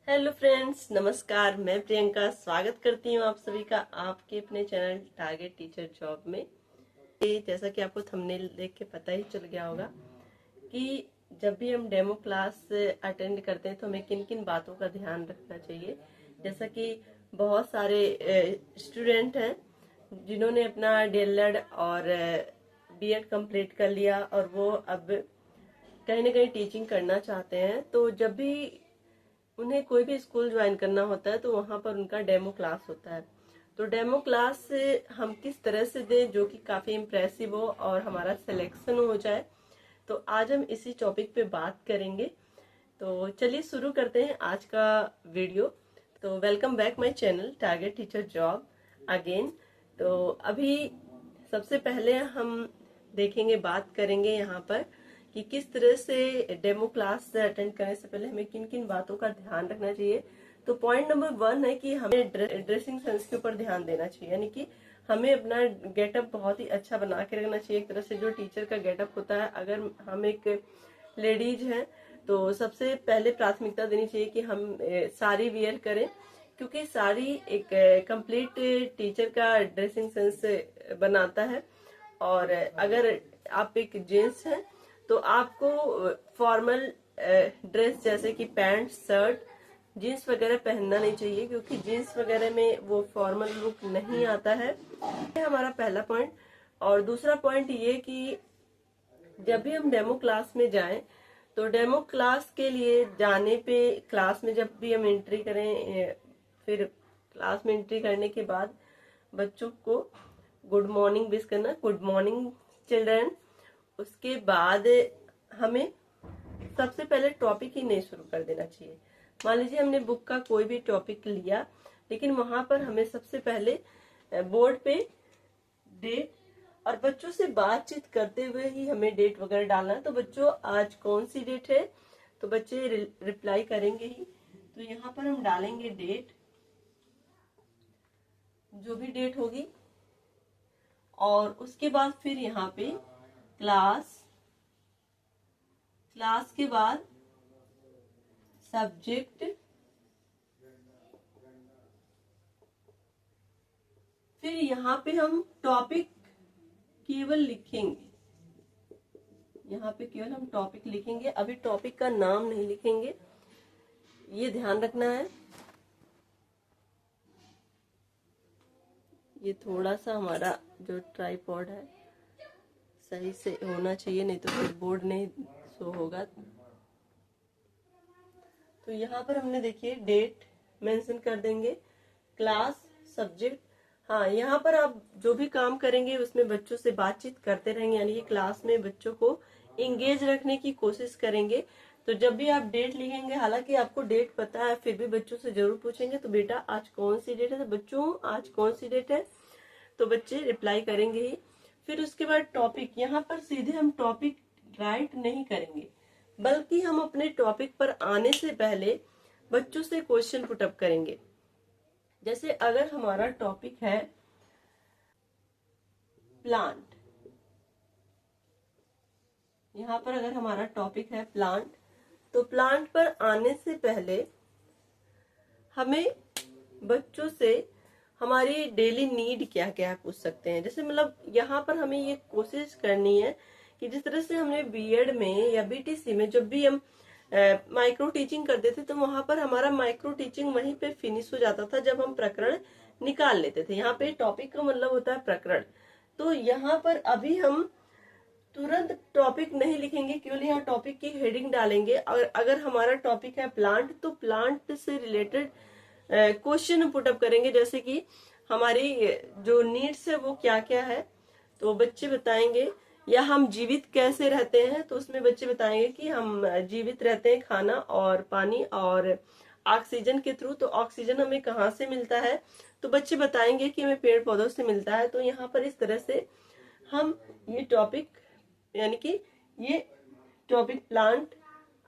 Hello friends, नमस्कार। मैं प्रियंका स्वागत करती हूँ आप सभी का आपके अपने चैनल टारगेट टीचर जॉब में। जैसा कि आपको थंबनेल देख के पता ही चल गया होगा कि जब भी हम डेमो क्लास अटेंड करते हैं तो हमें किन किन बातों का ध्यान रखना चाहिए। जैसा कि बहुत सारे स्टूडेंट हैं जिन्होंने अपना डीएलएड और बीएड कंप्लीट कर लिया और वो अब कहीं ना कहीं टीचिंग करना चाहते हैं। तो जब भी उन्हें कोई भी स्कूल ज्वाइन करना होता है तो वहां पर उनका डेमो क्लास होता है। तो डेमो क्लास से हम किस तरह से दें जो कि काफी इम्प्रेसिव हो और हमारा सिलेक्शन हो जाए, तो आज हम इसी टॉपिक पे बात करेंगे। तो चलिए शुरू करते हैं आज का वीडियो। तो welcome back my channel target teacher job again. तो अभी सबसे पहले हम देखेंगे, बात करेंगे यहाँ पर कि किस तरह से डेमो क्लास अटेंड करने से पहले हमें किन किन बातों का ध्यान रखना चाहिए। तो पॉइंट नंबर 1 है कि हमें ड्रेसिंग सेंस के ऊपर ध्यान देना चाहिए, यानी कि हमें अपना गेटअप बहुत ही अच्छा बना के रखना चाहिए। एक तरह से जो टीचर का गेटअप होता है, अगर हम एक लेडीज हैं तो सबसे पहले प्राथमिकता देनी चाहिए कि हम साड़ी वियर करें, क्योंकि साड़ी एक कंप्लीट टीचर का ड्रेसिंग सेंस बनाता है। और अगर आप एक जेंट्स हैं तो आपको फॉर्मल ड्रेस जैसे कि पैंट शर्ट जीन्स वगैरह पहनना नहीं चाहिए, क्योंकि जीन्स वगैरह में वो फॉर्मल लुक नहीं आता है। ये हमारा पहला पॉइंट। और दूसरा पॉइंट ये कि जब भी हम डेमो क्लास में जाएं तो डेमो क्लास के लिए जाने पे क्लास में जब भी हम एंट्री करें, फिर क्लास में एंट्री करने के बाद बच्चों को गुड मॉर्निंग विश करना, गुड मॉर्निंग चिल्ड्रन। उसके बाद हमें सबसे पहले टॉपिक ही नहीं शुरू कर देना चाहिए। मान लीजिए हमने बुक का कोई भी टॉपिक लिया, लेकिन वहां पर हमें सबसे पहले बोर्ड पे डेट और बच्चों से बातचीत करते हुए ही हमें डेट वगैरह डालना है। तो बच्चों आज कौन सी डेट है, तो बच्चे रिप्लाई करेंगे ही। तो यहाँ पर हम डालेंगे डेट, जो भी डेट होगी, और उसके बाद फिर यहाँ पे क्लास के बाद सब्जेक्ट, फिर यहाँ पे हम टॉपिक केवल लिखेंगे। यहाँ पे केवल हम टॉपिक लिखेंगे, अभी टॉपिक का नाम नहीं लिखेंगे, ये ध्यान रखना है। ये थोड़ा सा हमारा जो ट्राइपॉड है सही से होना चाहिए, नहीं तो फिर बोर्ड नहीं शो होगा। तो यहाँ पर हमने देखिए डेट मेंशन कर देंगे, क्लास, सब्जेक्ट। हाँ, यहाँ पर आप जो भी काम करेंगे उसमें बच्चों से बातचीत करते रहेंगे, यानी कि क्लास में बच्चों को इंगेज रखने की कोशिश करेंगे। तो जब भी आप डेट लिखेंगे, हालांकि आपको डेट पता है फिर भी बच्चों से जरूर पूछेंगे, तो बेटा आज कौन सी डेट है, तो बच्चों आज कौन सी डेट है, तो बच्चे रिप्लाई करेंगे ही। फिर उसके बाद टॉपिक, यहाँ पर सीधे हम टॉपिक राइट नहीं करेंगे, बल्कि हम अपने टॉपिक पर आने से पहले बच्चों से क्वेश्चन पुटअप करेंगे। जैसे अगर हमारा टॉपिक है प्लांट, यहाँ पर अगर हमारा टॉपिक है प्लांट, तो प्लांट पर आने से पहले हमें बच्चों से हमारी डेली नीड क्या क्या है पूछ सकते हैं। जैसे मतलब यहाँ पर हमें ये कोशिश करनी है कि जिस तरह से हमने बीएड में या बीटीसी में जब भी हम माइक्रो टीचिंग करते थे, तो वहां पर हमारा माइक्रो टीचिंग वहीं पे फिनिश हो जाता था जब हम प्रकरण निकाल लेते थे। यहाँ पे टॉपिक का मतलब होता है प्रकरण। तो यहाँ पर अभी हम तुरंत टॉपिक नहीं लिखेंगे, केवल यहाँ टॉपिक की हेडिंग डालेंगे। और अगर हमारा टॉपिक है प्लांट, तो प्लांट से रिलेटेड क्वेश्चन पुटअप करेंगे, जैसे कि हमारी जो नीड्स है वो क्या क्या है, तो बच्चे बताएंगे। या हम जीवित कैसे रहते हैं, तो उसमें बच्चे बताएंगे कि हम जीवित रहते हैं खाना और पानी और ऑक्सीजन के थ्रू। तो ऑक्सीजन हमें कहाँ से मिलता है, तो बच्चे बताएंगे कि हमें पेड़ पौधों से मिलता है। तो यहाँ पर इस तरह से हम ये टॉपिक, यानी कि ये टॉपिक प्लांट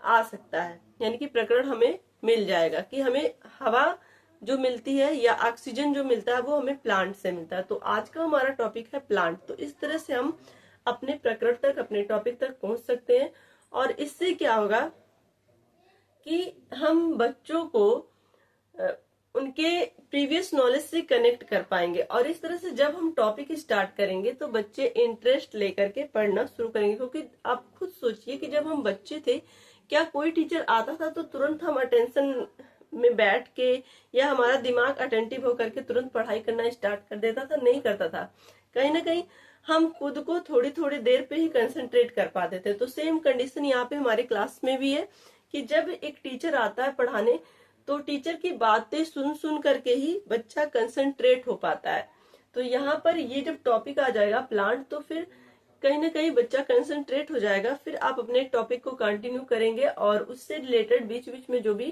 आ सकता है, यानी कि प्रकरण हमें मिल जाएगा कि हमें हवा जो मिलती है या ऑक्सीजन जो मिलता है वो हमें प्लांट से मिलता है। तो आज का हमारा टॉपिक है प्लांट। तो इस तरह से हम अपने प्रकरण तक, अपने टॉपिक तक पहुंच सकते हैं। और इससे क्या होगा कि हम बच्चों को उनके प्रीवियस नॉलेज से कनेक्ट कर पाएंगे। और इस तरह से जब हम टॉपिक स्टार्ट करेंगे तो बच्चे इंटरेस्ट लेकर के पढ़ना शुरू करेंगे। क्योंकि आप खुद सोचिए कि जब हम बच्चे थे, क्या कोई टीचर आता था तो तुरंत हम अटेंशन में बैठ के या हमारा दिमाग अटेंटिव होकर के तुरंत पढ़ाई करना स्टार्ट कर देता था? नहीं करता था। कहीं ना कहीं हम खुद को थोड़ी थोड़ी देर पे ही कंसंट्रेट कर पाते थे। तो सेम कंडीशन यहाँ पे हमारी क्लास में भी है कि जब एक टीचर आता है पढ़ाने तो टीचर की बातें सुन सुन करके ही बच्चा कंसंट्रेट हो पाता है। तो यहाँ पर ये जब टॉपिक आ जाएगा प्लांट, तो फिर कहीं ना कहीं बच्चा कंसंट्रेट हो जाएगा। फिर आप अपने टॉपिक को कंटिन्यू करेंगे और उससे रिलेटेड बीच बीच में जो भी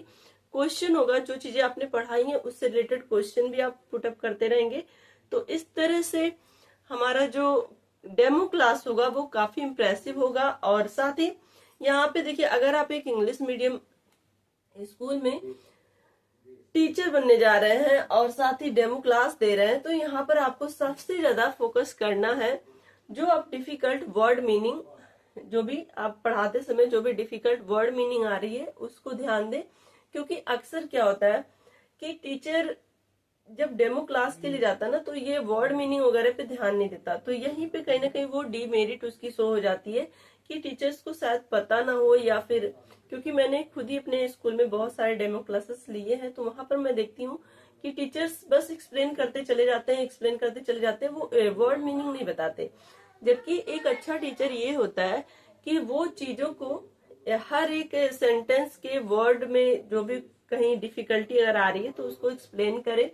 क्वेश्चन होगा, जो चीजें आपने पढ़ाई हैं उससे रिलेटेड क्वेश्चन भी आप पुटअप करते रहेंगे। तो इस तरह से हमारा जो डेमो क्लास होगा वो काफी इम्प्रेसिव होगा। और साथ ही यहाँ पे देखिए, अगर आप एक इंग्लिश मीडियम स्कूल में टीचर बनने जा रहे हैं और साथ ही डेमो क्लास दे रहे हैं, तो यहाँ पर आपको सबसे ज्यादा फोकस करना है जो आप डिफिकल्ट वर्ड मीनिंग, जो भी आप पढ़ाते समय जो भी डिफिकल्ट वर्ड मीनिंग आ रही है उसको ध्यान दें। क्योंकि अक्सर क्या होता है कि टीचर जब डेमो क्लास के लिए जाता है ना, तो ये वर्ड मीनिंग वगैरह पे ध्यान नहीं देता। तो यहीं पे कहीं ना कहीं वो डीमेरिट उसकी शो हो जाती है कि टीचर्स को शायद पता ना हो, या फिर क्योंकि मैंने खुद ही अपने स्कूल में बहुत सारे डेमो क्लासेस लिए हैं, तो वहां पर मैं देखती हूँ कि टीचर्स बस एक्सप्लेन करते चले जाते हैं, एक्सप्लेन करते चले जाते हैं, वो वर्ड मीनिंग नहीं बताते। जबकि एक अच्छा टीचर ये होता है कि वो चीजों को हर एक सेंटेंस के वर्ड में जो भी कहीं डिफिकल्टी अगर आ रही है तो उसको एक्सप्लेन करे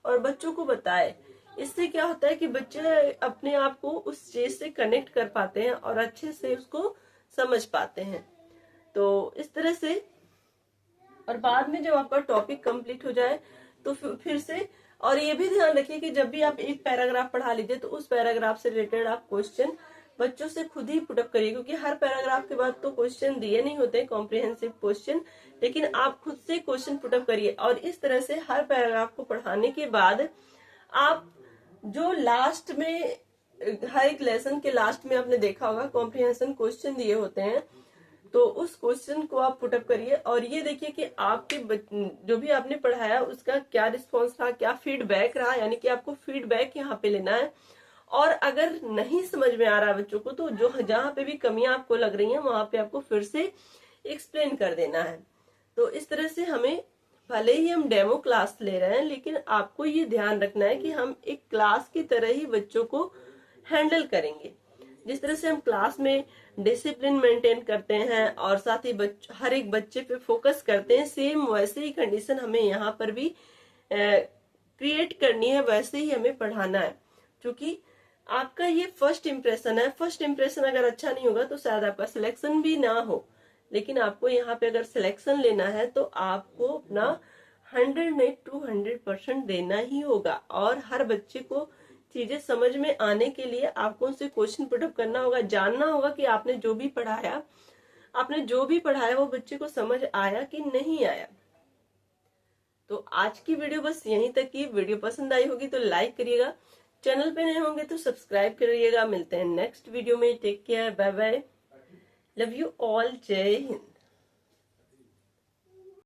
और बच्चों को बताए। इससे क्या होता है कि बच्चे अपने आप को उस चीज से कनेक्ट कर पाते हैं और अच्छे से उसको समझ पाते हैं। तो इस तरह से, और बाद में जब आपका टॉपिक कंप्लीट हो जाए तो फिर से, और ये भी ध्यान रखिए कि जब भी आप एक पैराग्राफ पढ़ा लीजिए तो उस पैराग्राफ से रिलेटेड आप क्वेश्चन बच्चों से खुद ही पुटअप करिए। क्योंकि हर पैराग्राफ के बाद तो क्वेश्चन दिए नहीं होते कॉम्प्रिहेंसिव क्वेश्चन, लेकिन आप खुद से क्वेश्चन पुटअप करिए। और इस तरह से हर पैराग्राफ को पढ़ाने के बाद आप जो लास्ट में, हर एक लेसन के लास्ट में आपने देखा होगा कॉम्प्रिहेंशन क्वेश्चन दिए होते हैं, तो उस क्वेश्चन को आप पुटअप करिए और ये देखिए कि आपके जो भी आपने पढ़ाया उसका क्या रिस्पॉन्स रहा, क्या फीडबैक रहा। यानी कि आपको फीडबैक यहाँ पे लेना है। और अगर नहीं समझ में आ रहा बच्चों को, तो जो जहाँ पे भी कमियां आपको लग रही हैं वहां पे आपको फिर से एक्सप्लेन कर देना है। तो इस तरह से हमें, भले ही हम डेमो क्लास ले रहे हैं, लेकिन आपको ये ध्यान रखना है कि हम एक क्लास की तरह ही बच्चों को हैंडल करेंगे। जिस तरह से हम क्लास में डिसिप्लिन मेंटेन करते हैं और साथ ही हर एक बच्चे पे फोकस करते हैं, सेम वैसे ही कंडीशन हमें यहाँ पर भी क्रिएट करनी है, वैसे ही हमें पढ़ाना है। क्योंकि आपका ये फर्स्ट इम्प्रेशन है, फर्स्ट इम्प्रेशन अगर अच्छा नहीं होगा तो शायद आपका सिलेक्शन भी ना हो। लेकिन आपको यहाँ पे अगर सिलेक्शन लेना है तो आपको अपना 100 नहीं 200% देना ही होगा। और हर बच्चे को चीजें समझ में आने के लिए आपको उनसे क्वेश्चन पुटअप करना होगा, जानना होगा कि आपने जो भी पढ़ाया वो बच्चे को समझ आया कि नहीं आया। तो आज की वीडियो बस यहीं तक की। वीडियो पसंद आई होगी तो लाइक करिएगा, चैनल पे नए होंगे तो सब्सक्राइब करिएगा। मिलते हैं नेक्स्ट वीडियो में। Take care, bye bye, love you all, जय हिंद।